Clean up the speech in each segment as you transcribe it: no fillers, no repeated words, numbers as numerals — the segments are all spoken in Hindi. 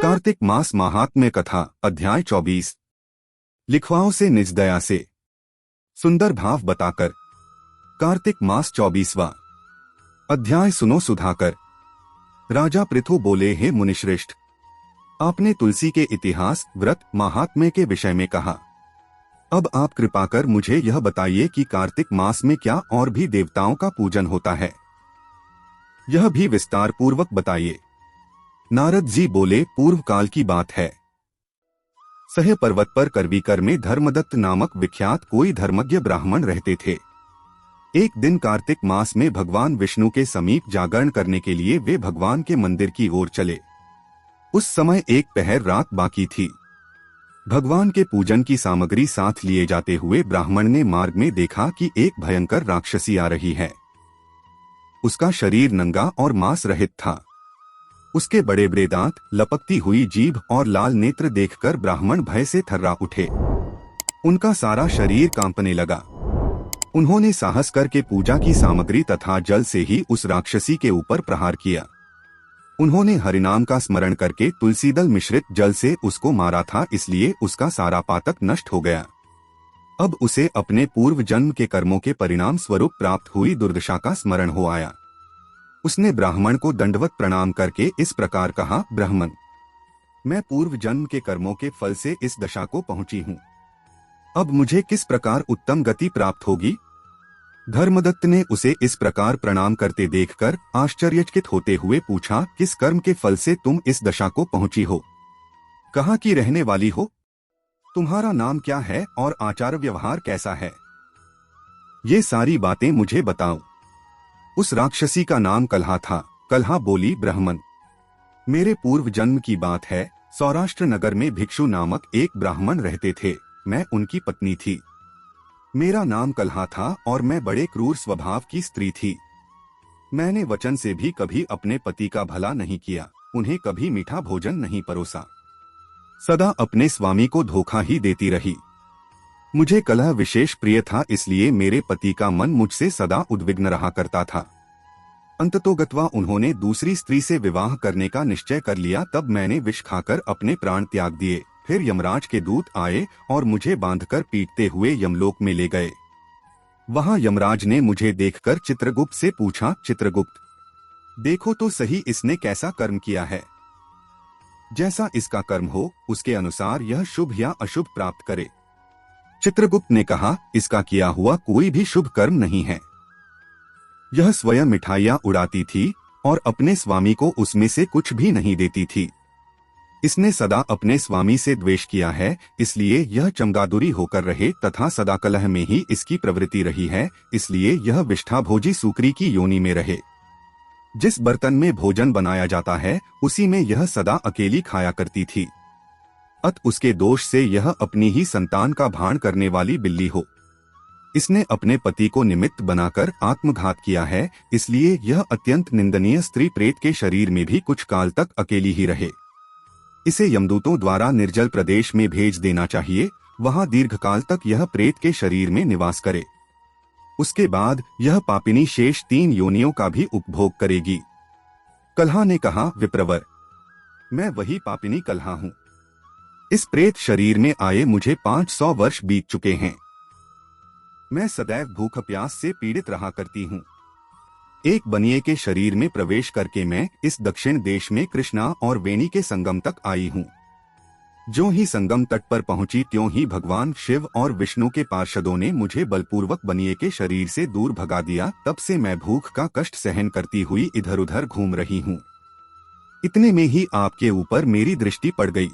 कार्तिक मास महात्म्य कथा अध्याय 24। लिखवाओं से निज दया से सुंदर भाव बताकर। कार्तिक मास 24वां अध्याय सुनो सुधाकर। राजा पृथु बोले, हे मुनिश्रेष्ठ, आपने तुलसी के इतिहास, व्रत, महात्म्य के विषय में कहा। अब आप कृपा कर मुझे यह बताइए कि कार्तिक मास में क्या और भी देवताओं का पूजन होता है, यह भी विस्तार पूर्वक बताइए। नारद जी बोले, पूर्व काल की बात है। सह पर्वत पर करवीकर में धर्मदत्त नामक विख्यात कोई धर्मज्ञ ब्राह्मण रहते थे। एक दिन कार्तिक मास में भगवान विष्णु के समीप जागरण करने के लिए वे भगवान के मंदिर की ओर चले। उस समय एक पहर रात बाकी थी। भगवान के पूजन की सामग्री साथ लिए जाते हुए ब्राह्मण ने मार्ग में देखा कि एक भयंकर राक्षसी आ रही है। उसका शरीर नंगा और मांस रहित था। उसके बड़े बड़े दांत, लपकती हुई जीभ और लाल नेत्र देखकर ब्राह्मण भय से थर्रा उठे। उनका सारा शरीर कांपने लगा। उन्होंने साहस करके पूजा की सामग्री तथा जल से ही उस राक्षसी के ऊपर प्रहार किया। उन्होंने हरिनाम का स्मरण करके तुलसीदल मिश्रित जल से उसको मारा था, इसलिए उसका सारा पातक नष्ट हो गया। अब उसे अपने पूर्व जन्म के कर्मों के परिणाम स्वरूप प्राप्त हुई दुर्दशा का स्मरण हो आया। उसने ब्राह्मण को दंडवत प्रणाम करके इस प्रकार कहा, ब्राह्मण, मैं पूर्व जन्म के कर्मों के फल से इस दशा को पहुंची हूं। अब मुझे किस प्रकार उत्तम गति प्राप्त होगी? धर्मदत्त ने उसे इस प्रकार प्रणाम करते देखकर आश्चर्यचकित होते हुए पूछा, किस कर्म के फल से तुम इस दशा को पहुंची हो? कहाँ की रहने वाली हो? तुम्हारा नाम क्या है और आचार व्यवहार कैसा है? ये सारी बातें मुझे बताओ। उस राक्षसी का नाम कलहा था। कलहा बोली, ब्राह्मण, मेरे पूर्व जन्म की बात है। सौराष्ट्र नगर में भिक्षु नामक एक ब्राह्मण रहते थे। मैं उनकी पत्नी थी। मेरा नाम कलहा था और मैं बड़े क्रूर स्वभाव की स्त्री थी। मैंने वचन से भी कभी अपने पति का भला नहीं किया, उन्हें कभी मीठा भोजन नहीं परोसा। सदा अपने स्वामी को धोखा ही देती रही। मुझे कलह विशेष प्रिय था, इसलिए मेरे पति का मन मुझसे सदा उद्विग्न रहा करता था। अंततोगत्वा उन्होंने दूसरी स्त्री से विवाह करने का निश्चय कर लिया। तब मैंने विष खाकर अपने प्राण त्याग दिए। फिर यमराज के दूत आए और मुझे बांधकर पीटते हुए यमलोक में ले गए। वहां यमराज ने मुझे देखकर चित्रगुप्त से पूछा, चित्रगुप्त, देखो तो सही इसने कैसा कर्म किया है। जैसा इसका कर्म हो उसके अनुसार यह शुभ या अशुभ प्राप्त करे। चित्रगुप्त ने कहा, इसका किया हुआ कोई भी शुभ कर्म नहीं है। यह स्वयं मिठाइयां उड़ाती थी और अपने स्वामी को उसमें से कुछ भी नहीं देती थी। इसने सदा अपने स्वामी से द्वेष किया है, इसलिए यह चमगादुरी होकर रहे तथा सदा कलह में ही इसकी प्रवृत्ति रही है, इसलिए यह विष्ठाभोजी सूकरी की योनि में रहे। जिस बर्तन में भोजन बनाया जाता है उसी में यह सदा अकेली खाया करती थी। अत उसके दोष से यह अपनी ही संतान का भाण करने वाली बिल्ली हो। इसने अपने पति को निमित्त बनाकर आत्मघात किया है, इसलिए यह अत्यंत निंदनीय स्त्री प्रेत के शरीर में भी कुछ काल तक अकेली ही रहे। इसे यमदूतों द्वारा निर्जल प्रदेश में भेज देना चाहिए, वहां दीर्घकाल तक यह प्रेत के शरीर में निवास करे। उसके बाद यह पापिनी शेष 3 योनियों का भी उपभोग करेगी। कलहा ने कहा, विप्रवर, मैं वही पापिनी कलहा हूँ। इस प्रेत शरीर में आए मुझे 500 वर्ष बीत चुके हैं। मैं सदैव भूख प्यास से पीड़ित रहा करती हूँ। एक बनिए के शरीर में प्रवेश करके मैं इस दक्षिण देश में कृष्णा और वेणी के संगम तक आई हूँ। जो ही संगम तट पर पहुंची त्यों ही भगवान शिव और विष्णु के पार्षदों ने मुझे बलपूर्वक बनिए के शरीर से दूर भगा दिया। तब से मैं भूख का कष्ट सहन करती हुई इधर उधर घूम रही हूँ। इतने में ही आपके ऊपर मेरी दृष्टि पड़ गई।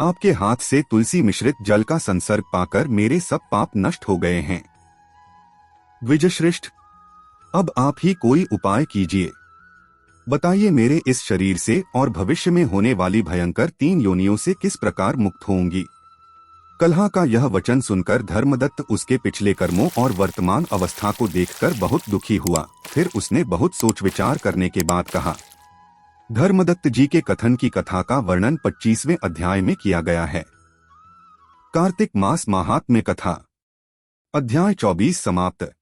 आपके हाथ से तुलसी मिश्रित जल का संसर्ग पाकर मेरे सब पाप नष्ट हो गए हैं। द्विजश्रेष्ठ, अब आप ही कोई उपाय कीजिए। बताइए, मेरे इस शरीर से और भविष्य में होने वाली भयंकर 3 योनियों से किस प्रकार मुक्त होंगी। कलहा का यह वचन सुनकर धर्मदत्त उसके पिछले कर्मों और वर्तमान अवस्था को देखकर बहुत दुखी हुआ। फिर उसने बहुत सोच विचार करने के बाद कहा, धर्मदत्त जी के कथन की कथा का वर्णन 25वें अध्याय में किया गया है। कार्तिक मास महात्म्य कथा अध्याय 24 समाप्त।